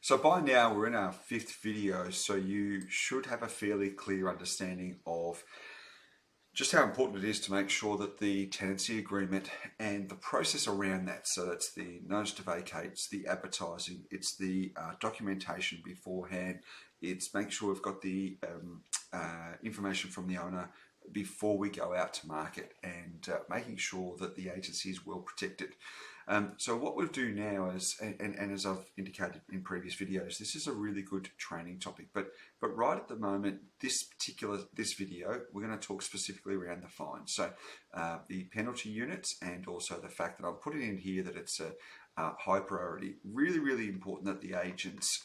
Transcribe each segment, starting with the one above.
So by now we're in our 5th video, so you should have a fairly clear understanding of just how important it is to make sure that the tenancy agreement and the process around that, so that's the notice to vacate, it's the advertising, it's the documentation beforehand, it's making sure we've got the information from the owner before we go out to market, and making sure that the agency is well protected. So what we'll do now is, and as I've indicated in previous videos, this is a really good training topic, but right at the moment, this video, we're going to talk specifically around the fines. So the penalty units, and also the fact that I'm putting in here that it's a high priority. Really important that the agents,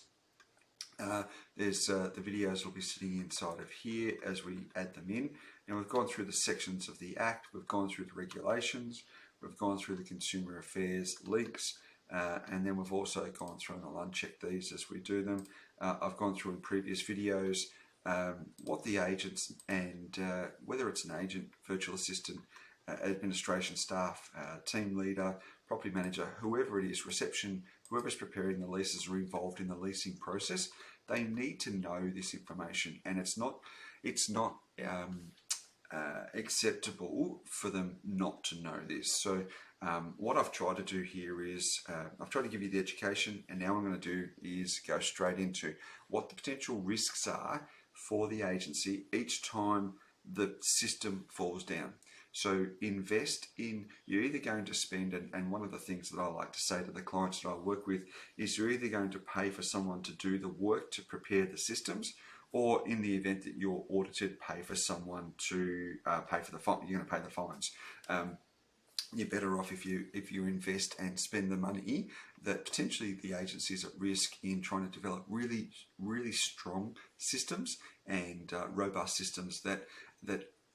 there's the videos will be sitting inside of here as we add them in. Now we've gone through the sections of the Act, we've gone through the regulations, we've gone through the Consumer Affairs links, and then we've also gone through, and I'll uncheck these as we do them. I've gone through in previous videos what the agents, and whether it's an agent, virtual assistant, administration staff, team leader, property manager, whoever it is, reception, whoever's preparing the leases or involved in the leasing process, they need to know this information, and it's not acceptable for them not to know this. So what I've tried to do here is I've tried to give you the education, and now what I'm going to do is go straight into what the potential risks are for the agency each time the system falls down. So invest in, you're either going to spend, and one of the things that I like to say to the clients that I work with is you're either going to pay for someone to do the work to prepare the systems, or in the event that you're audited, pay for someone to pay for the fine. You're going to pay the fines. You're better off if you invest and spend the money that potentially the agency is at risk in trying to develop really strong systems and robust systems that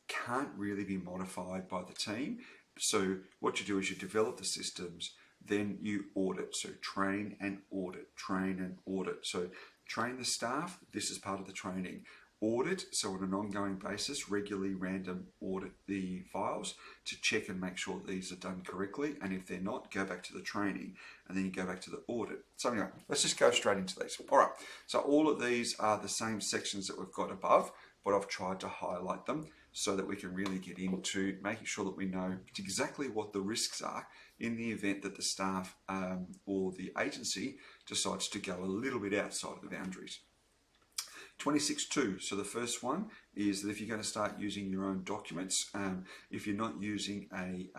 can't really be modified by the team. So what you do is you develop the systems, then you audit. So train and audit, train and audit. So train the staff, this is part of the training. Audit, so on an ongoing basis, regularly random audit the files to check and make sure these are done correctly, and if they're not, go back to the training, and then you go back to the audit. So anyway, let's just go straight into these. All right, so all of these are the same sections that we've got above, but I've tried to highlight them so that we can really get into making sure that we know exactly what the risks are in the event that the staff or the agency decides to go a little bit outside of the boundaries. 26.2, so the first one is that if you're going to start using your own documents, if you're not using an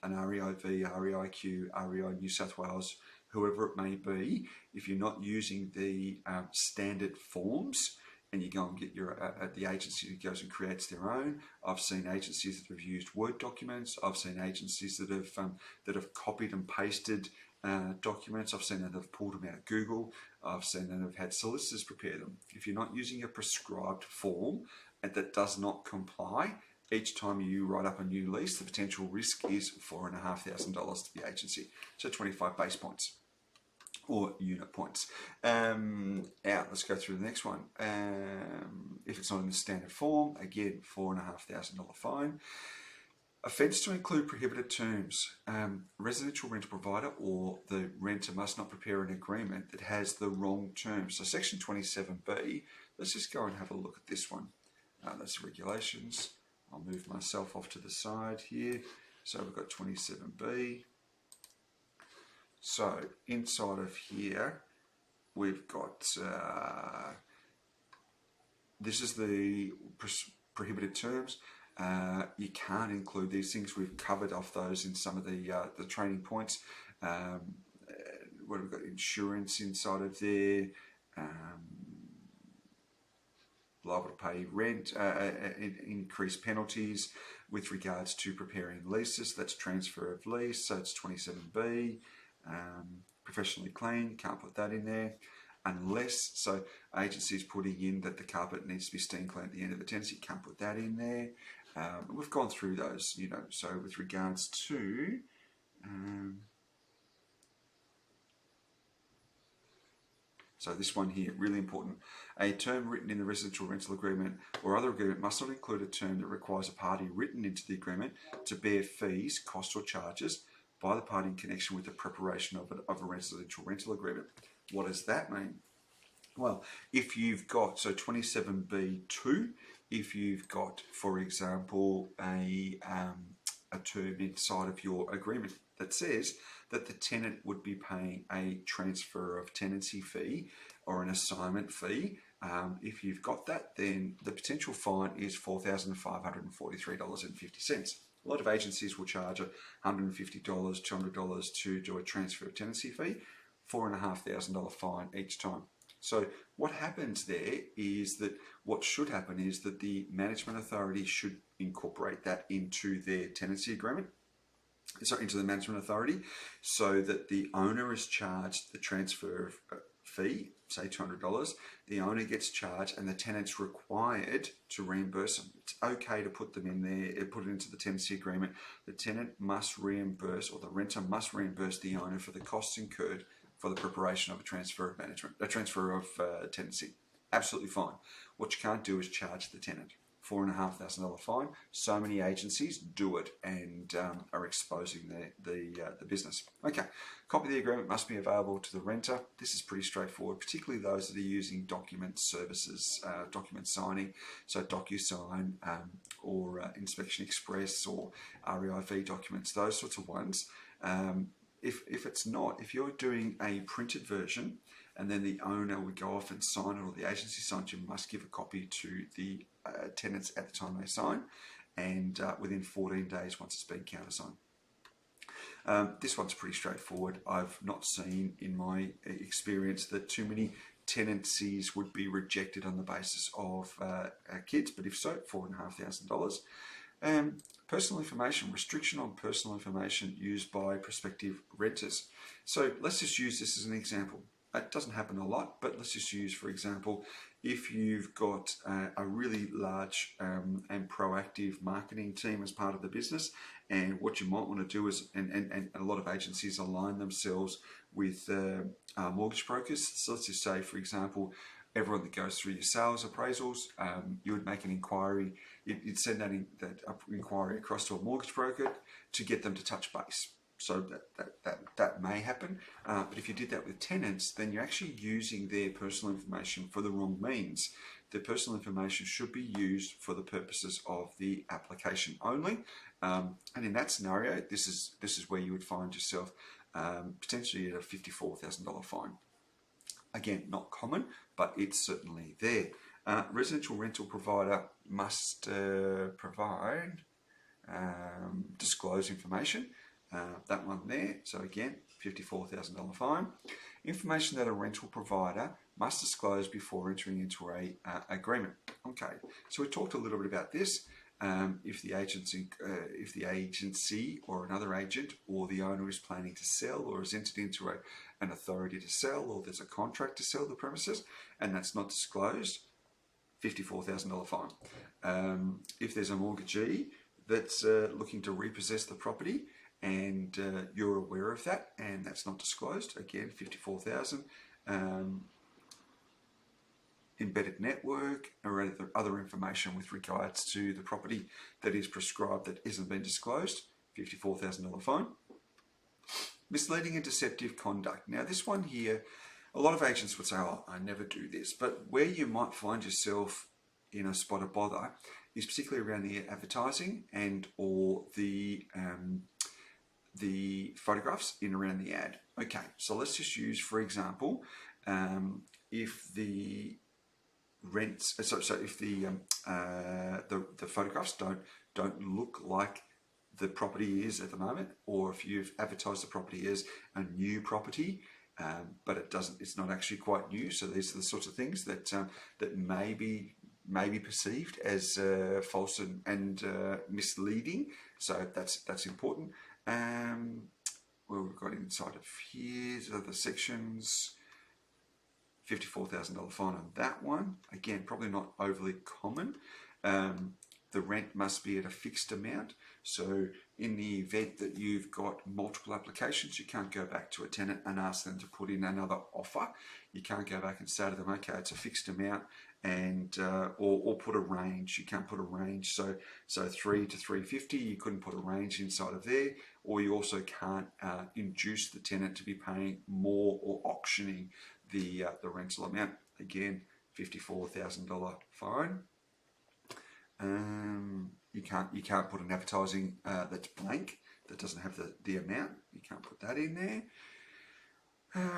REIV, REIQ, REI New South Wales, whoever it may be, if you're not using the standard forms, and you go and get your the agency who goes and creates their own. I've seen agencies that have used Word documents. I've seen agencies that have copied and pasted documents. I've seen that have pulled them out of Google. I've seen that have had solicitors prepare them. If you're not using a prescribed form and that does not comply, each time you write up a new lease, the potential risk is $4,500 to the agency. So 25 base points or unit points. Let's go through the next one. If it's not in the standard form, again, $4,500 fine. Offence to include prohibited terms. Residential rental provider or the renter must not prepare an agreement that has the wrong terms. So section 27B, let's just go and have a look at this one. That's regulations. I'll move myself off to the side here. So we've got 27B. So inside of here, we've got, this is the prohibited terms. You can't include these things. We've covered off those in some of the training points. What have we got? Insurance inside of there. Liable to pay rent, increased penalties with regards to preparing leases. That's transfer of lease. So it's 27B. Professionally clean, can't put that in there unless, so agencies putting in that the carpet needs to be steam clean at the end of the tenancy, can't put that in there. We've gone through those, you know, so with regards to so this one here, really important. A term written in the residential rental agreement or other agreement must not include a term that requires a party written into the agreement to bear fees, costs or charges by the party in connection with the preparation of a residential rental agreement. What does that mean? Well, if you've got, so 27B2, if you've got, for example, a term inside of your agreement that says that the tenant would be paying a transfer of tenancy fee or an assignment fee, if you've got that, then the potential fine is $4,543.50. A lot of agencies will charge $150, $200 to do a transfer of tenancy fee, $4,500 fine each time. So what happens there is that what should happen is that the management authority should incorporate that into their tenancy agreement, so into the management authority, so that the owner is charged the transfer fee, say $200, the owner gets charged and the tenant's required to reimburse them. It's okay to put them in there, put it into the tenancy agreement. The tenant must reimburse, or the renter must reimburse the owner for the costs incurred for the preparation of a transfer of management, a transfer of tenancy. Absolutely fine. What you can't do is charge the tenant. $4,500 fine. So many agencies do it and are exposing the business. Okay, copy of the agreement must be available to the renter. This is pretty straightforward, particularly those that are using document services, document signing, so DocuSign or Inspection Express or REIV documents, those sorts of ones. If it's not, if you're doing a printed version and then the owner would go off and sign it, or the agency signs, you must give a copy to the tenants at the time they sign, and within 14 days once it's been countersigned. This one's pretty straightforward. I've not seen in my experience that too many tenancies would be rejected on the basis of kids, but if so, $4,500. Personal information, restriction on personal information used by prospective renters. So let's just use this as an example. It doesn't happen a lot, but let's just use, for example, if you've got a really large and proactive marketing team as part of the business, and what you might want to do is, and a lot of agencies align themselves with mortgage brokers. So let's just say, for example, everyone that goes through your sales appraisals, you would make an inquiry, you'd send that inquiry across to a mortgage broker to get them to touch base. So that may happen, but if you did that with tenants, then you're actually using their personal information for the wrong means. Their personal information should be used for the purposes of the application only, and in that scenario, this is where you would find yourself potentially at a $54,000 fine. Again, not common, but it's certainly there. Residential rental provider must disclose information. That one there, so again, $54,000 fine. Information that a rental provider must disclose before entering into a agreement. Okay, so we talked a little bit about this. If the agency or another agent or the owner is planning to sell or has entered into an authority to sell, or there's a contract to sell the premises and that's not disclosed, $54,000 fine. If there's a mortgagee that's looking to repossess the property and you're aware of that and that's not disclosed, again, $54,000. Embedded network or other information with regards to the property that is prescribed that isn't been disclosed, $54,000 fine. Misleading and deceptive conduct. Now this one here, a lot of agents would say, oh, I never do this, but where you might find yourself in a spot of bother is particularly around the advertising and or the photographs in around the ad. Okay, so let's just use, for example, if the rents, if the photographs don't look like the property is at the moment, or if you've advertised the property as a new property, but it's not actually quite new. So these are the sorts of things that that may be perceived as false and misleading. So that's important. Well, we've got inside of here other sections. $54,000 fine on that one. Again, probably not overly common. The rent must be at a fixed amount. So in the event that you've got multiple applications, you can't go back to a tenant and ask them to put in another offer. You can't go back and say to them, okay, it's a fixed amount, and or put a range. You can't put a range. So 3 to 350, you couldn't put a range inside of there, or you also can't induce the tenant to be paying more or auctioning the rental amount. Again, $54,000 fine. You can't put an advertising that's blank, that doesn't have the amount. You can't put that in there.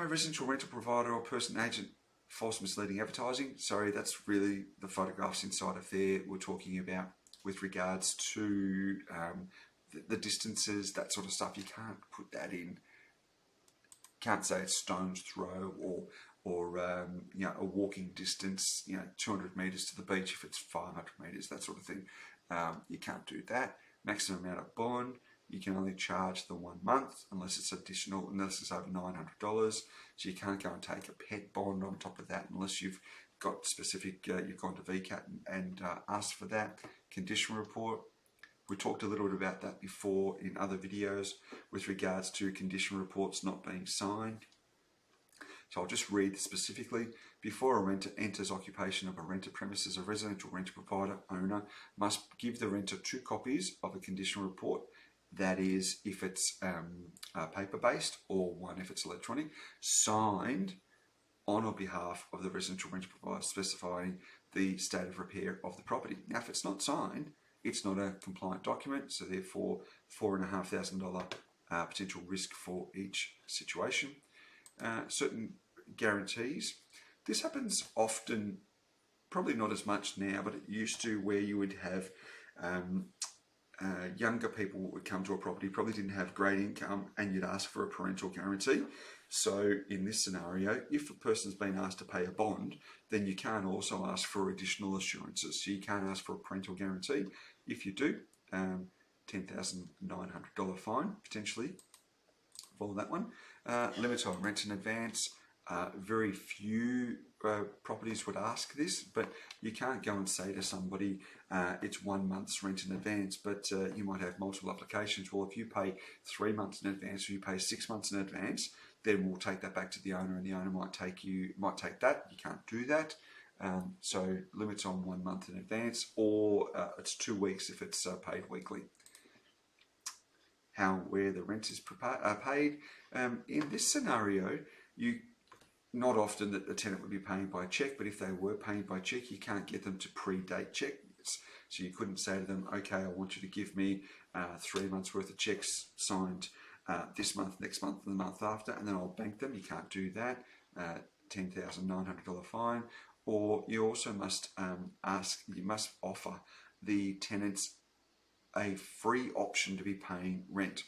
Residential rental provider or person agent false misleading advertising. Sorry, that's really the photographs inside of there we're talking about with regards to the distances, that sort of stuff. You can't put that in. Can't say it's stone's throw or you know, a walking distance, you know, 200 meters to the beach if it's 500 meters, that sort of thing. You can't do that. Maximum amount of bond, you can only charge the 1 month unless it's over $900. So you can't go and take a pet bond on top of that unless you've got specific, you've gone to VCAT and asked for that. Condition report, we talked a little bit about that before in other videos with regards to condition reports not being signed. So I'll just read specifically. Before a renter enters occupation of a rented premises, a residential rental provider owner must give the renter 2 copies of a condition report. That is, if it's paper-based, or 1 if it's electronic, signed on or behalf of the residential rental provider, specifying the state of repair of the property. Now, if it's not signed, it's not a compliant document, so therefore $4,500 potential risk for each situation. Certain guarantees. This happens often, probably not as much now, but it used to, where you would have younger people would come to a property, probably didn't have great income, and you'd ask for a parental guarantee. So in this scenario, if a person's been asked to pay a bond, then you can't also ask for additional assurances. So you can't ask for a parental guarantee. If you do, $10,900 fine potentially for that one. Limit on rent in advance. Very few properties would ask this, but you can't go and say to somebody it's 1 month's rent in advance, but you might have multiple applications. Well, if you pay 3 months in advance or you pay 6 months in advance, then we'll take that back to the owner, and the owner might take that. You can't do that. So limits on 1 month in advance, or it's 2 weeks if it's paid weekly. Where the rent is paid. In this scenario, not often that the tenant would be paying by cheque, but if they were paying by cheque, you can't get them to predate cheques. So you couldn't say to them, okay, I want you to give me 3 months worth of cheques signed this month, next month, and the month after, and then I'll bank them. You can't do that. $10,900 fine. Or you also must offer the tenants a free option to be paying rent.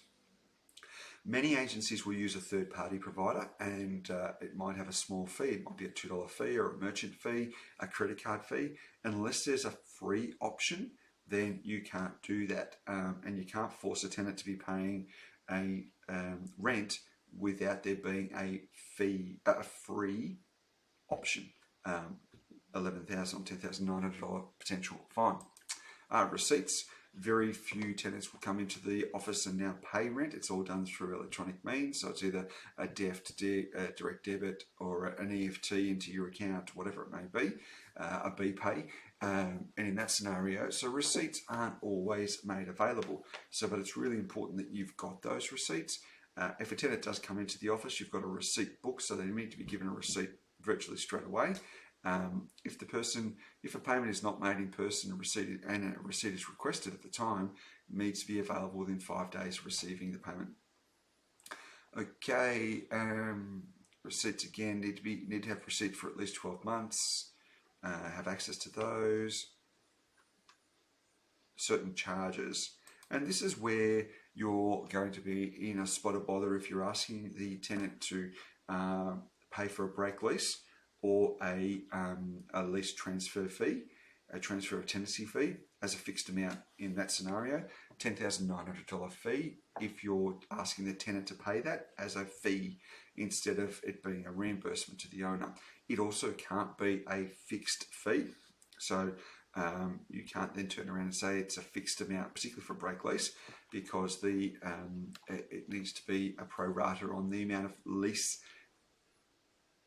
Many agencies will use a third-party provider, and it might have a small fee. It might be a $2 fee or a merchant fee, a credit card fee. Unless there's a free option, then you can't do that, and you can't force a tenant to be paying a rent without there being a free option. $11,000 or $10,900 potential fine. Receipts. Very few tenants will come into the office and now pay rent. It's all done through electronic means, so it's either a direct debit or an EFT into your account, whatever it may be, a BPay. And in that scenario, so receipts aren't always made available. But it's really important that you've got those receipts. If a tenant does come into the office, you've got a receipt book, so they need to be given a receipt virtually straight away. If a payment is not made in person and a receipt is requested at the time, it needs to be available within 5 days of receiving the payment. Okay, receipts again need to have receipt for at least 12 months. Have access to those. Certain charges, and this is where you're going to be in a spot of bother if you're asking the tenant to pay for a break lease, or a lease transfer fee, a transfer of tenancy fee as a fixed amount. In that scenario, $10,900 fee if you're asking the tenant to pay that as a fee instead of it being a reimbursement to the owner. It also can't be a fixed fee, so you can't then turn around and say it's a fixed amount, particularly for a break lease, because it needs to be a pro rata on the amount of lease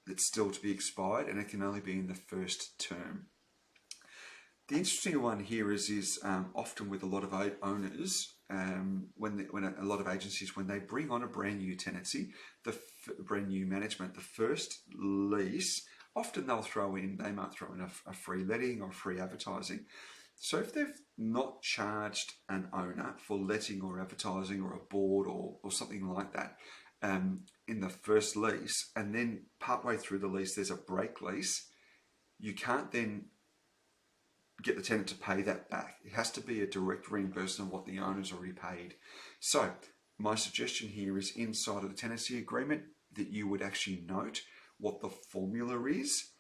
that's still to be expired, and it can only be in the first term. The interesting one here is often with a lot of owners, when a lot of agencies, when they bring on a brand new tenancy, brand new management, the first lease, often they might throw in a free letting or free advertising. So if they've not charged an owner for letting or advertising or a board or something like that in the first lease, and then partway through the lease there's a break lease, you can't then get the tenant to pay that back. It has to be a direct reimbursement of what the owner's already paid. So my suggestion here is inside of the tenancy agreement that you would actually note what the formula is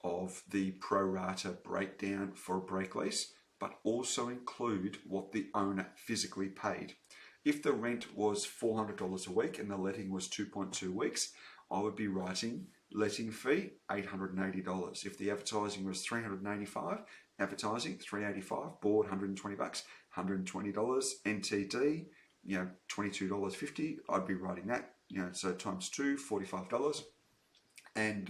of the pro rata breakdown for a break lease, but also include what the owner physically paid. If the rent was $400 a week and the letting was 2.2 weeks, I would be writing letting fee $880. If the advertising was $385, advertising $385, board $120, $120, NTD, $22.50, I'd be writing that, so times 2, $45. And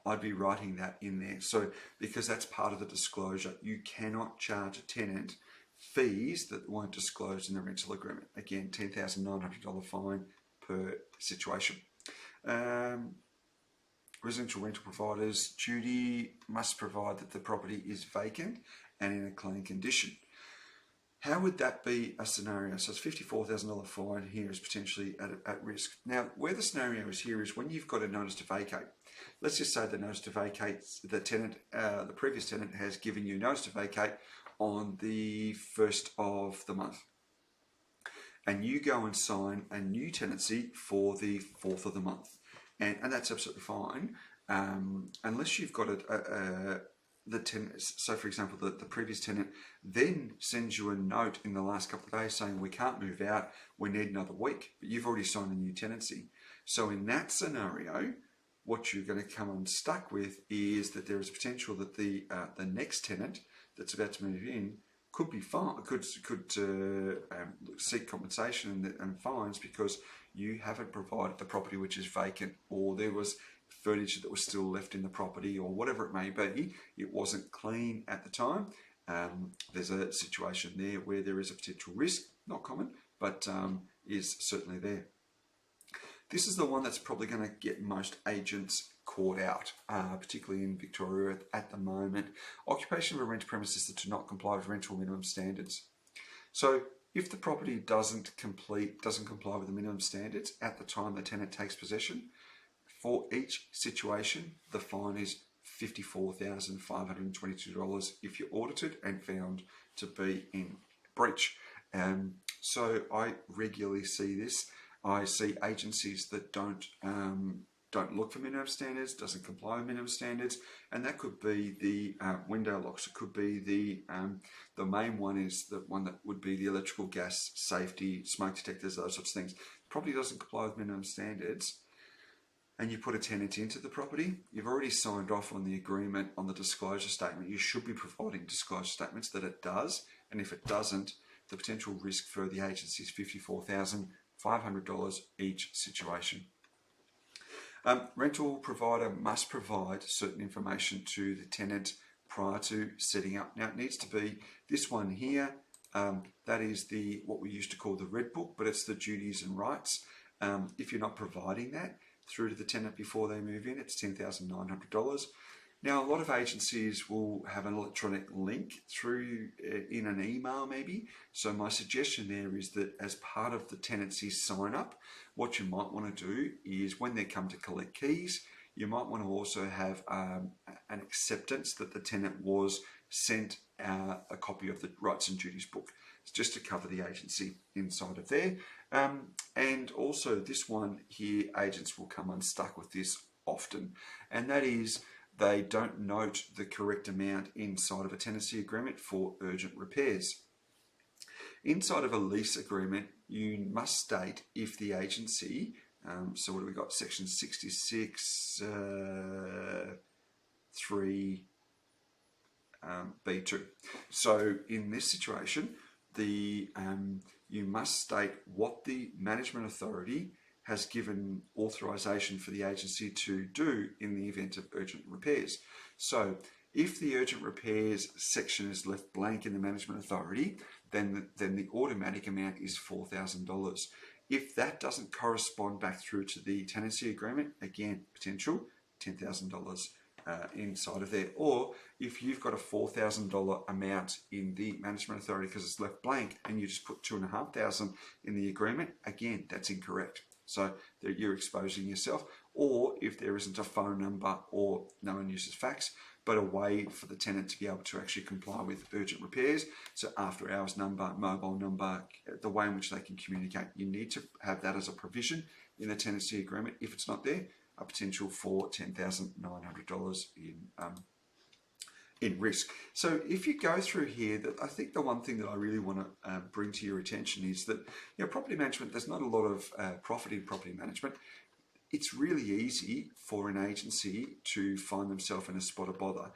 I'd be writing that in there. So because that's part of the disclosure, you cannot charge a tenant fees that weren't disclosed in the rental agreement. Again, $10,900 fine per situation. Residential rental providers' duty must provide that the property is vacant and in a clean condition. How would that be a scenario? So it's $54,000 fine here is potentially at risk. Now, where the scenario is here is when you've got a notice to vacate. Let's just say the notice to vacate, the previous tenant has given you notice to vacate on the 1st of the month. And you go and sign a new tenancy for the 4th of the month. And that's absolutely fine, unless you've got the tenant. So, for example, the previous tenant then sends you a note in the last couple of days saying we can't move out, we need another week, but you've already signed a new tenancy. So, in that scenario, what you're going to come unstuck with is that there is a potential that the next tenant that's about to move in could be fine, could seek compensation and fines because you haven't provided the property which is vacant, or there was furniture that was still left in the property, or whatever it may be. It wasn't clean at the time. There's a situation there where there is a potential risk, not common, but is certainly there. This is the one that's probably going to get most agents caught out, particularly in Victoria at the moment. Occupation of a rental premises that do not comply with rental minimum standards. So if the property doesn't comply with the minimum standards at the time the tenant takes possession, for each situation, the fine is $54,522 if you're audited and found to be in breach. So I regularly see this. I see agencies that don't look for minimum standards, doesn't comply with minimum standards, and that could be the window locks. It could be the main one is the one that would be the electrical, gas, safety, smoke detectors, those sorts of things. The property doesn't comply with minimum standards, and you put a tenant into the property. You've already signed off on the agreement on the disclosure statement. You should be providing disclosure statements that it does, and if it doesn't, the potential risk for the agency is $54,500 each situation. Rental provider must provide certain information to the tenant prior to setting up. Now it needs to be this one here. That is what we used to call the red book, but it's the duties and rights. If you're not providing that through to the tenant before they move in, it's $10,900. Now, a lot of agencies will have an electronic link through in an email maybe. So my suggestion there is that as part of the tenancy sign up, what you might want to do is when they come to collect keys, you might want to also have an acceptance that the tenant was sent a copy of the rights and duties book. It's just to cover the agency inside of there. And also this one here, agents will come unstuck with this often, and that is they don't note the correct amount inside of a tenancy agreement for urgent repairs. Inside of a lease agreement, you must state if the agency, so what do we got? Section 66, 3, B2. So in this situation, you must state what the management authority has given authorization for the agency to do in the event of urgent repairs. So If the urgent repairs section is left blank in the management authority, then the automatic amount is $4,000. If that doesn't correspond back through to the tenancy agreement, again, potential $10,000 inside of there. Or if you've got a $4,000 amount in the management authority because it's left blank and you just put $2,500 in the agreement, again, that's incorrect. So that you're exposing yourself. Or if there isn't a phone number or no one uses fax, but a way for the tenant to be able to actually comply with urgent repairs. So after hours number, mobile number, the way in which they can communicate. You need to have that as a provision in the tenancy agreement. If it's not there, a potential for $10,900 in risk. So if you go through here, that I think the one thing that I really want to bring to your attention is that property management, there's not a lot of profit in property management. It's really easy for an agency to find themselves in a spot of bother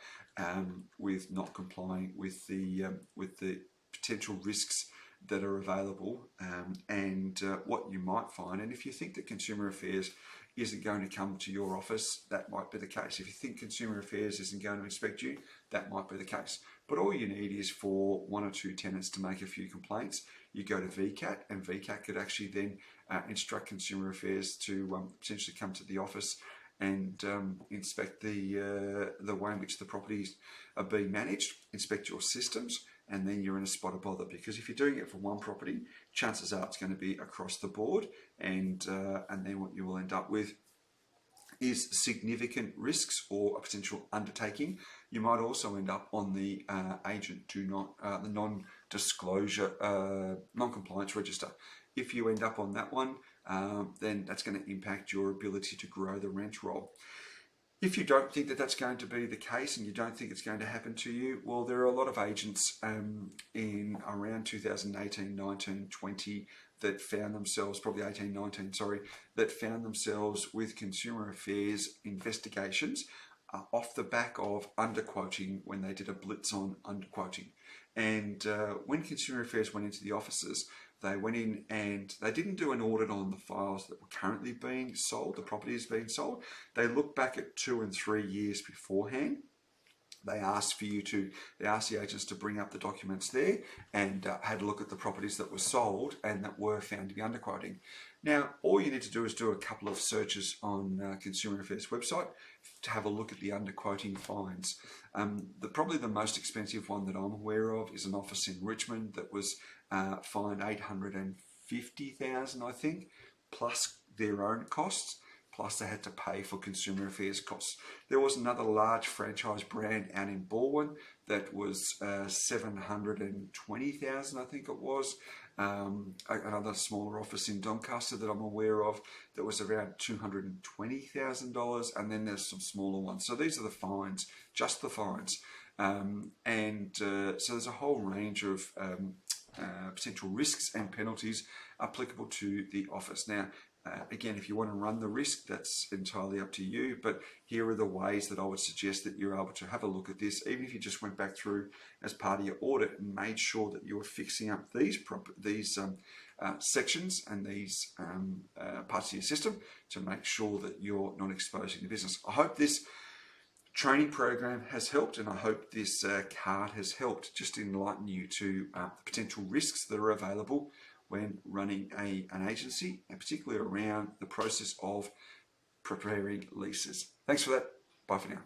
with not complying with the potential risks that are available, and what you might find. And if you think that Consumer Affairs isn't going to come to your office, that might be the case. If you think Consumer Affairs isn't going to inspect you, that might be the case. But all you need is for one or two tenants to make a few complaints. You go to VCAT, and VCAT could actually then instruct Consumer Affairs to potentially come to the office and inspect the way in which the properties are being managed, inspect your systems, and then you're in a spot of bother. Because if you're doing it for one property, chances are it's going to be across the board, and then what you will end up with is significant risks or a potential undertaking. You might also end up on the the non-disclosure, non-compliance register. If you end up on that one, then that's going to impact your ability to grow the rent roll. If you don't think that that's going to be the case and you don't think it's going to happen to you, well, there are a lot of agents in around 2018, 19, 20 that found themselves, probably 18, 19, sorry, that found themselves with Consumer Affairs investigations off the back of underquoting when they did a blitz on underquoting. And when Consumer Affairs went into the offices, they went in and they didn't do an audit on the files that were currently being sold, the properties being sold. They looked back at 2 and 3 years beforehand. They asked the agents to bring up the documents there and had a look at the properties that were sold and that were found to be underquoting. Now, all you need to do is do a couple of searches on Consumer Affairs website to have a look at the underquoting fines. Probably the most expensive one that I'm aware of is an office in Richmond that was fined $850,000, I think, plus their own costs. Plus they had to pay for Consumer Affairs costs. There was another large franchise brand out in Baldwin that was $720,000, I think it was. Another smaller office in Doncaster that I'm aware of that was around $220,000, and then there's some smaller ones. So these are the fines, just the fines. So there's a whole range of potential risks and penalties applicable to the office. Now, again, if you want to run the risk, that's entirely up to you, but here are the ways that I would suggest that you're able to have a look at this, even if you just went back through as part of your audit and made sure that you were fixing up these sections and these parts of your system to make sure that you're not exposing the business. I hope this training program has helped, and I hope this card has helped just enlighten you to the potential risks that are available when running an agency, and particularly around the process of preparing leases. Thanks for that. Bye for now.